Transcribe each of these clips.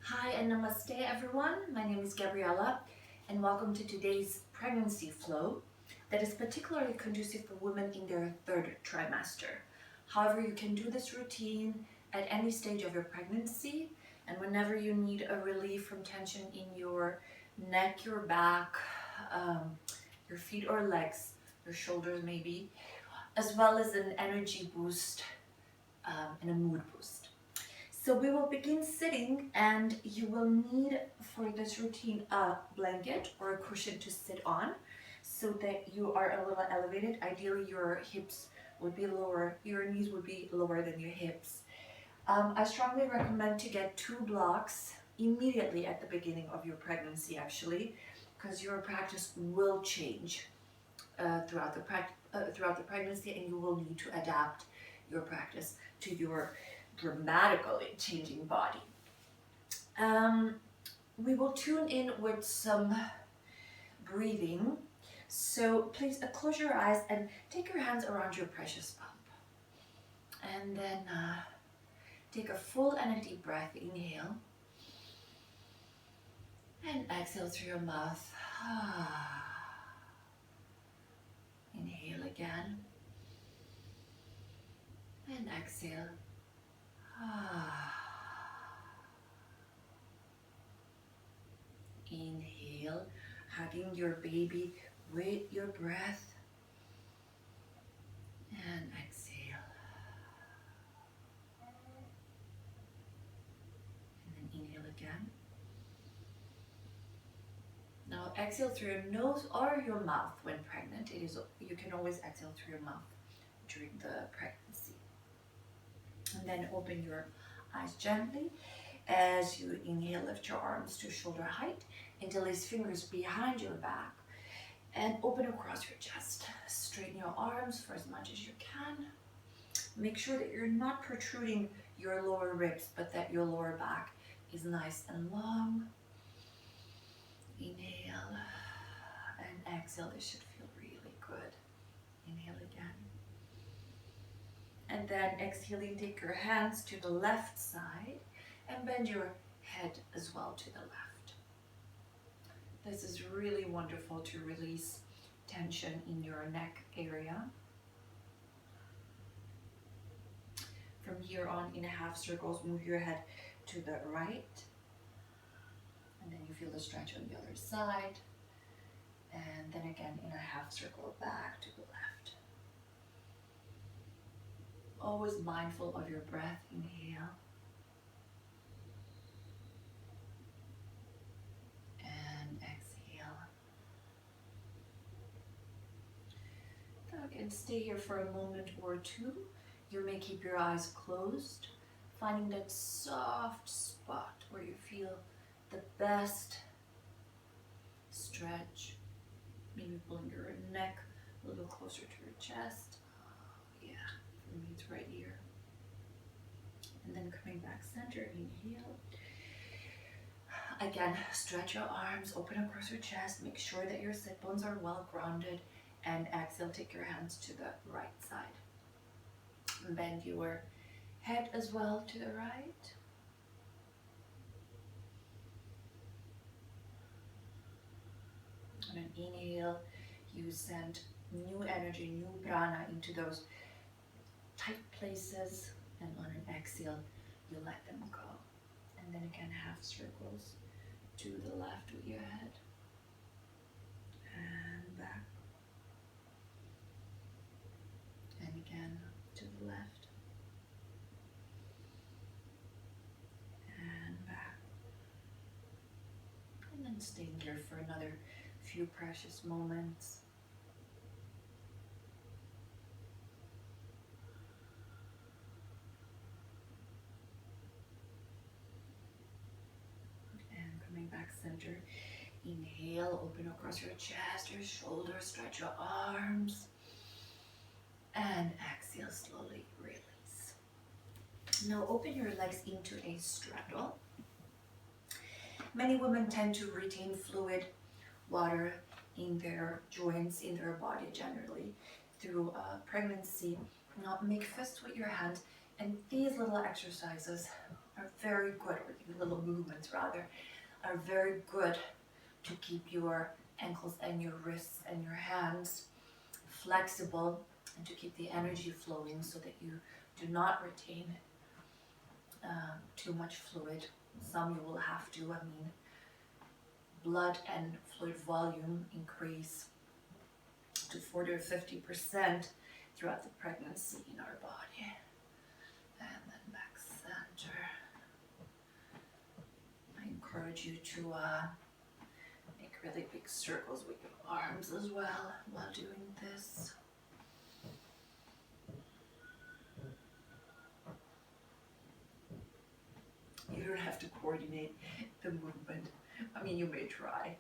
Hi and namaste everyone. My name is Gabriella and welcome to today's pregnancy flow that is particularly conducive for women in their third trimester. However, you can do this routine at any stage of your pregnancy and whenever you need a relief from tension in your neck, your back, your feet or legs, your shoulders maybe, as well as an energy boost and a mood boost. So we will begin sitting and you will need for this routine a blanket or a cushion to sit on so that you are a little elevated. Ideally your hips would be lower, your knees would be lower than your hips. I strongly recommend to get 2 blocks immediately at the beginning of your pregnancy actually, because your practice will change throughout the pregnancy and you will need to adapt your practice to your dramatically changing body. Um, we will tune in with some breathing. So please close your eyes and take your hands around your precious pump. And then take a full and a deep breath. Inhale. And exhale through your mouth. Inhale again. And exhale. Inhale, hugging your baby with your breath. And exhale. And then inhale again. Now exhale through your nose or your mouth when pregnant. You can always exhale through your mouth during the pregnancy. And then open your eyes gently. As you inhale, lift your arms to shoulder height, interlace fingers behind your back, and open across your chest. Straighten your arms for as much as you can. Make sure that you're not protruding your lower ribs, but that your lower back is nice and long. Inhale and exhale. This should feel really good. Inhale again. And then exhaling, take your hands to the left side and bend your head as well to the left. This is really wonderful to release tension in your neck area. From here on, in half circles, move your head to the right. And then you feel the stretch on the other side. And then again in a half circle back to the left. Always mindful of your breath. Inhale. And exhale. So again, stay here for a moment or two. You may keep your eyes closed, finding that soft spot where you feel the best stretch. Maybe pulling your neck a little closer to your chest. Yeah, for me it's right here. And then coming back center, inhale. Again, stretch your arms, open across your chest, make sure that your sit bones are well grounded, and exhale, take your hands to the right side. Bend your head as well to the right. On an inhale, you send new energy, new prana into those tight places, and on an exhale, you let them go. And then again, half circles to the left with your head, and back, and again to the left, and back, and then staying here for another few precious moments. And coming back center, inhale, open across your chest, your shoulders, stretch your arms, and exhale, slowly release. Now open your legs into a straddle. Many women tend to retain fluid, water in their joints, in their body generally, through pregnancy. Now make fists with your hand, and these little exercises are very good, or the little movements rather, are very good to keep your ankles and your wrists and your hands flexible and to keep the energy flowing so that you do not retain too much fluid. Some you will have to, blood and fluid volume increase to 40 or 50% throughout the pregnancy in our body. And then back center. I encourage you to make really big circles with your arms as well while doing this. You don't have to coordinate the movement. You may try.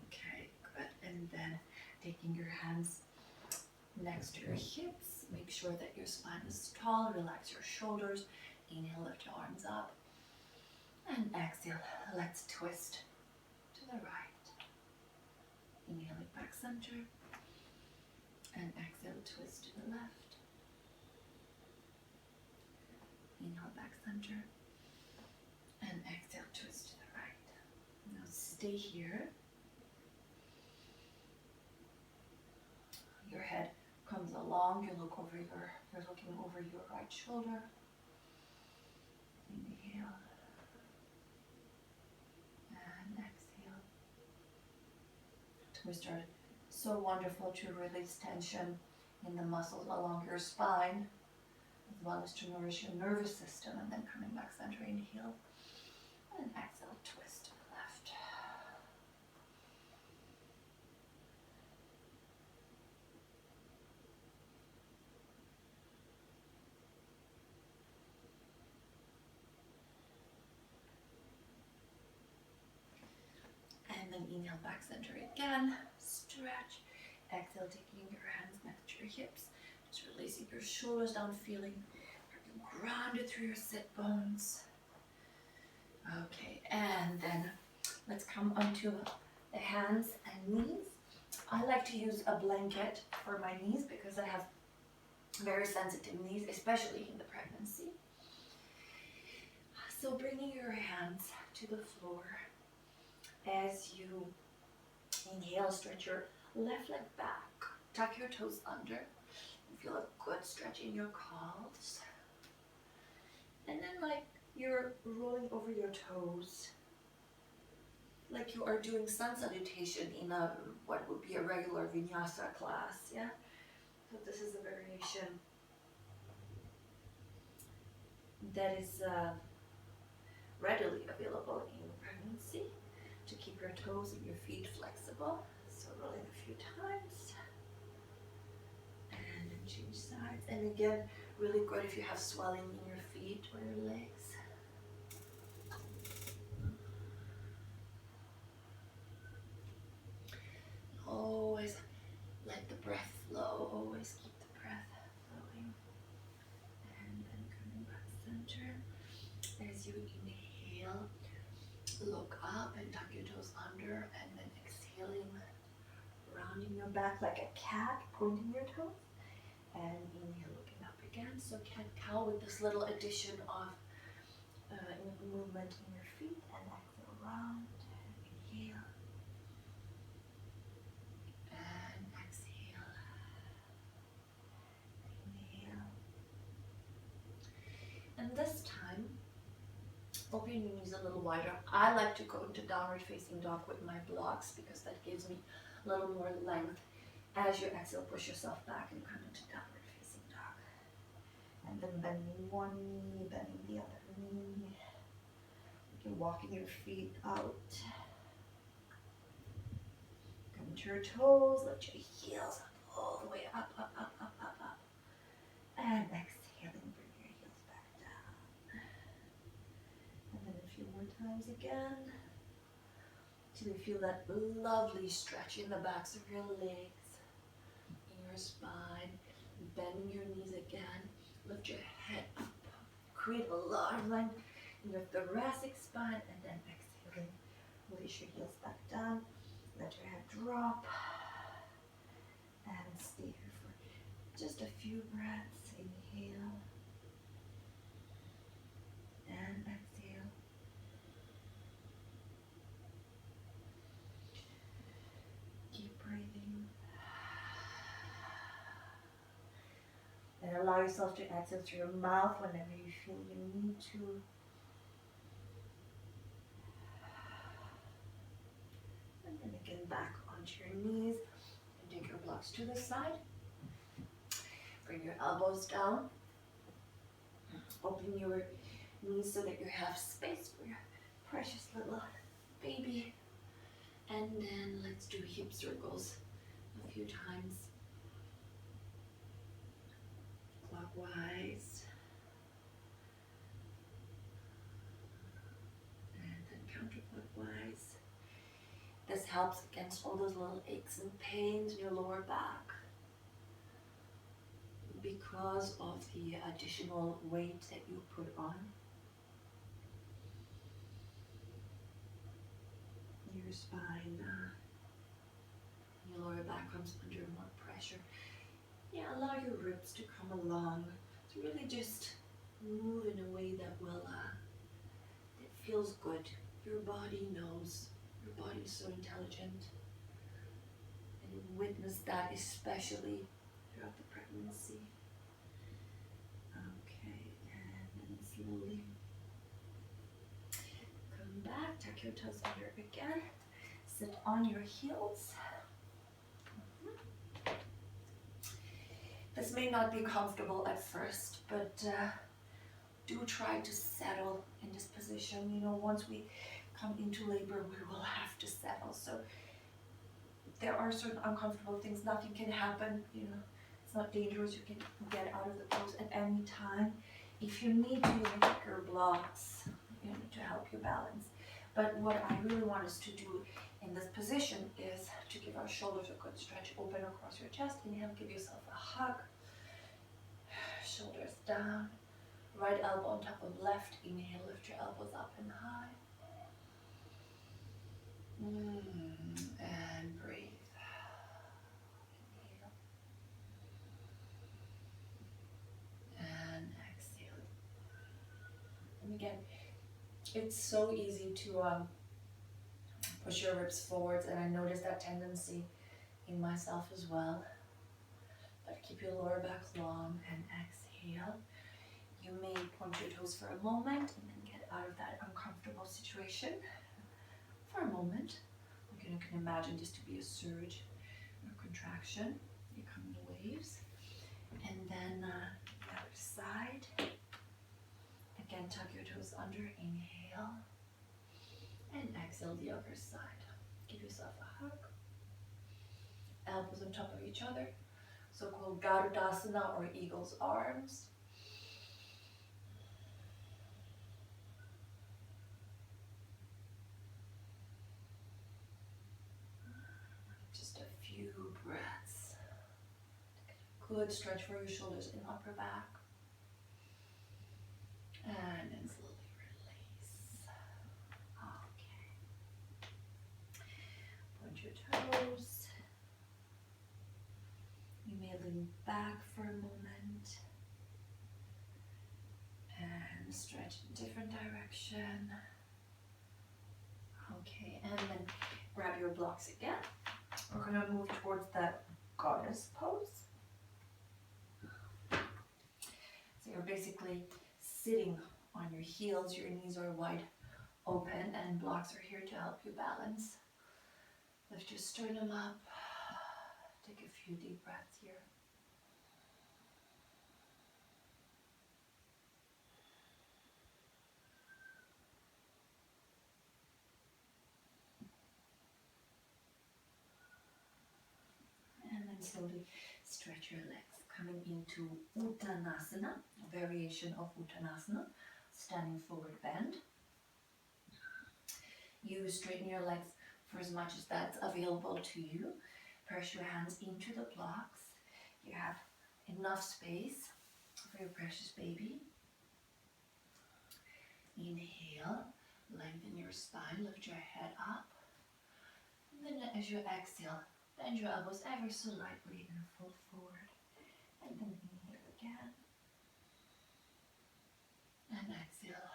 Okay, good. And then taking your hands next to your hips, make sure that your spine is tall, relax your shoulders. Inhale, lift your arms up. And exhale, let's twist to the right. Inhale, back center. And exhale, twist to the left. Inhale, back center. And exhale, twist to the right. Now stay here. Your head comes along, you're looking over your right shoulder. Inhale. And exhale. Twister. So wonderful to release tension in the muscles along your spine, as well as to nourish your nervous system. And then coming back center, inhale. And exhale, twist to the left. And then inhale, back center again. Stretch. Exhale, taking your hands next to your hips. Just releasing your shoulders down, feeling grounded through your sit bones. Okay, and then let's come onto the hands and knees. I like to use a blanket for my knees because I have very sensitive knees, especially in the pregnancy. So bringing your hands to the floor as you inhale, stretch your left leg back, tuck your toes under, and feel a good stretch in your calves. And then like you're rolling over your toes, like you are doing sun salutation in what would be a regular vinyasa class, yeah? So this is a variation that is readily available in pregnancy to keep your toes and your feet flexible. So rolling a few times. And then change sides. And again, really good if you have swelling in your feet or your legs. Always let the breath flow. Always keep the breath flowing. And then coming back center. As you inhale, look up and tuck your toes under, and then exhaling, rounding your back like a cat, pointing your toes. And inhale, looking up again. So cat-cow with this little addition of movement in your feet. And exhale, round. Inhale. And exhale. Inhale. And this time, open your knees a little wider. I like to go into downward facing dog with my blocks because that gives me a little more length. As you exhale, push yourself back and come into downward facing dog. And then bending one knee, bending the other knee. You're walking your feet out. Come to your toes, lift your heels up, all the way up, up, up, up, up, up. And exhaling, bring your heels back down. And then a few more times again. Till you feel that lovely stretch in the backs of your legs, in your spine. Bending your knees again. Lift your head up. Create a lot of length in your thoracic spine, and then exhaling. Release your heels back down. Let your head drop. And stay here for just a few breaths. Inhale. allow yourself to exhale through your mouth whenever you feel you need to. And then again back onto your knees and take your blocks to the side. Bring your elbows down. Open your knees so that you have space for your precious little baby. And then let's do hip circles a few times. Clockwise. And then counterclockwise. This helps against all those little aches and pains in your lower back because of the additional weight that you put on. Your spine, your lower back comes under more pressure. Yeah, allow your ribs to come along. To really just move in a way that will, that feels good. Your body knows. Your body is so intelligent. And you witness that especially throughout the pregnancy. Okay, and then slowly come back, tuck your toes under again. Sit on your heels. This may not be comfortable at first, but do try to settle in this position. You know, once we come into labor, we will have to settle. So there are certain uncomfortable things. Nothing can happen, you know. It's not dangerous. You can get out of the pose at any time. If you need to, you can take your blocks, you know, to help you balance. But what I really want us to do in this position is to give our shoulders a good stretch. Open across your chest. Inhale, give yourself a hug. Shoulders down. Right elbow on top of left. Inhale, lift your elbows up and high. And breathe. Inhale. And exhale. And again, it's so easy to push your ribs forwards, and I notice that tendency in myself as well. But keep your lower back long and exhale. You may point your toes for a moment and then get out of that uncomfortable situation for a moment. You can imagine this to be a surge or contraction. You come in waves. And then the other side. Again, tuck your toes under. Inhale. And exhale the other side. Give yourself a hug. Elbows on top of each other. So-called Garudasana or eagle's arms. Just a few breaths. Good stretch for your shoulders and upper back. And then slowly release. Okay. Point your toes. You may lean back for a moment. And stretch in a different direction. Okay, and then grab your blocks again. We're going to move towards that goddess pose. So you're basically sitting on your heels, your knees are wide open, and blocks are here to help you balance. Lift your sternum up. Take a few deep breaths here. And then slowly stretch your legs, coming into Uttanasana, a variation of Uttanasana, standing forward bend. You straighten your legs for as much as that's available to you. Press your hands into the blocks. You have enough space for your precious baby. Inhale, lengthen your spine, lift your head up. And then as you exhale, bend your elbows ever so lightly and fold forward. And then inhale again. And exhale.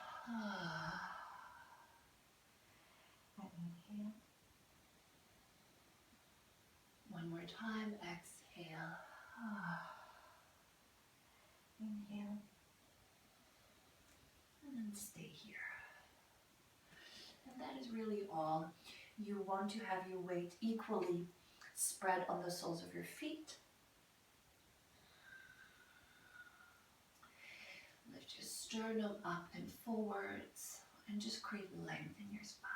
And inhale. One more time. Exhale. Inhale. And then stay here. And that is really all. You want to have your weight equally spread on the soles of your feet. Lift your sternum up and forwards and just create length in your spine.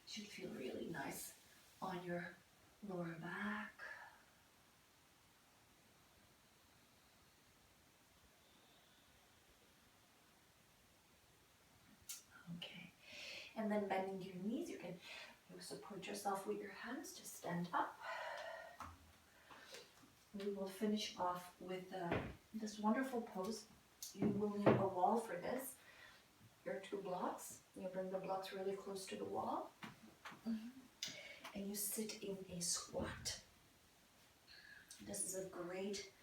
It should feel really nice on your lower back. Okay, and then bending your knees, you can support yourself with your hands to stand up. We will finish off with this wonderful pose. You will need a wall for this. Your 2 blocks. You bring the blocks really close to the wall. And you sit in a squat. This is a great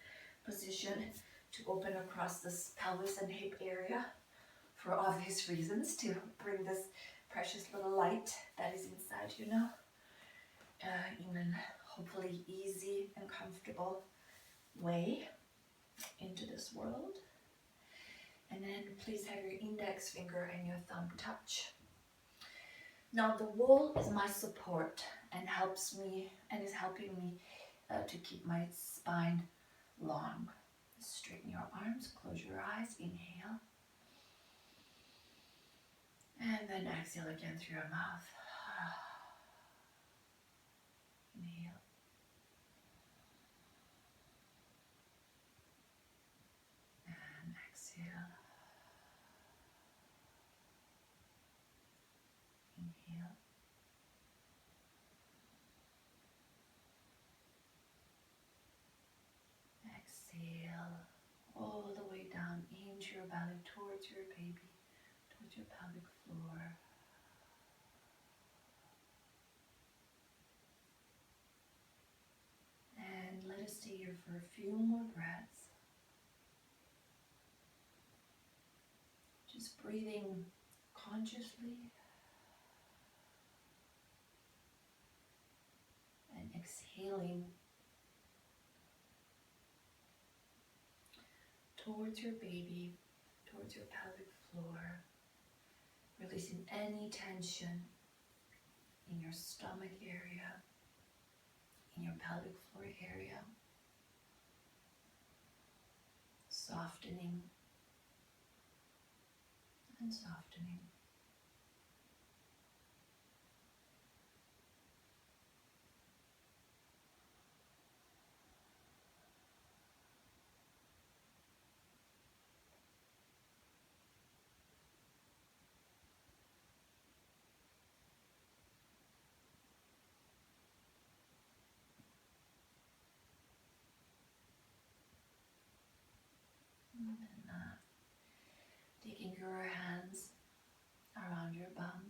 position to open across this pelvis and hip area for obvious reasons, to bring this precious little light that is inside you now in a hopefully easy and comfortable way into this world. And then please have your index finger and your thumb touch. Now the wall is my support and helps me and is helping me to keep my spine long. Straighten your arms, close your eyes, inhale. And then exhale again through your mouth. Inhale. And exhale. Inhale. Exhale. All the way down into your belly, towards your baby, towards your pelvic floor. And let us stay here for a few more breaths. Just breathing consciously and exhaling towards your baby, towards your pelvic floor, releasing any tension in your stomach area, in your pelvic floor area, softening and softening. And then taking your hands around your bum.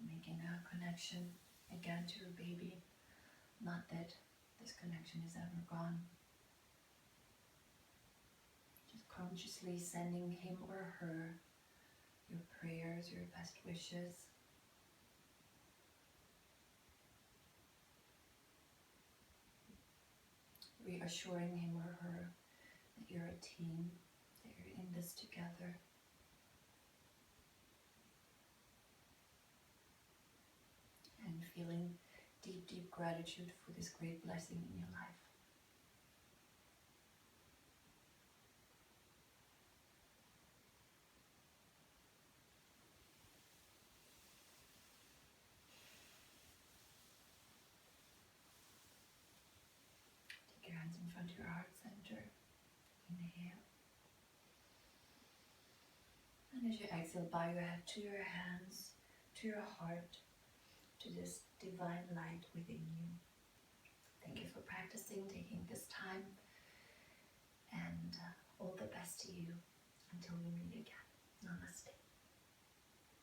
Making a connection again to your baby. Not that this connection is ever gone. Just consciously sending him or her your prayers, your best wishes. Reassuring him or her that you're a team, that you're in this together. And feeling deep, deep gratitude for this great blessing in your life. Take your hands in front of your heart center. Inhale. And as you exhale, bow your head to your hands, to your heart, to this divine light within you. Thank you for practicing, taking this time, and all the best to you until we meet again. Namaste.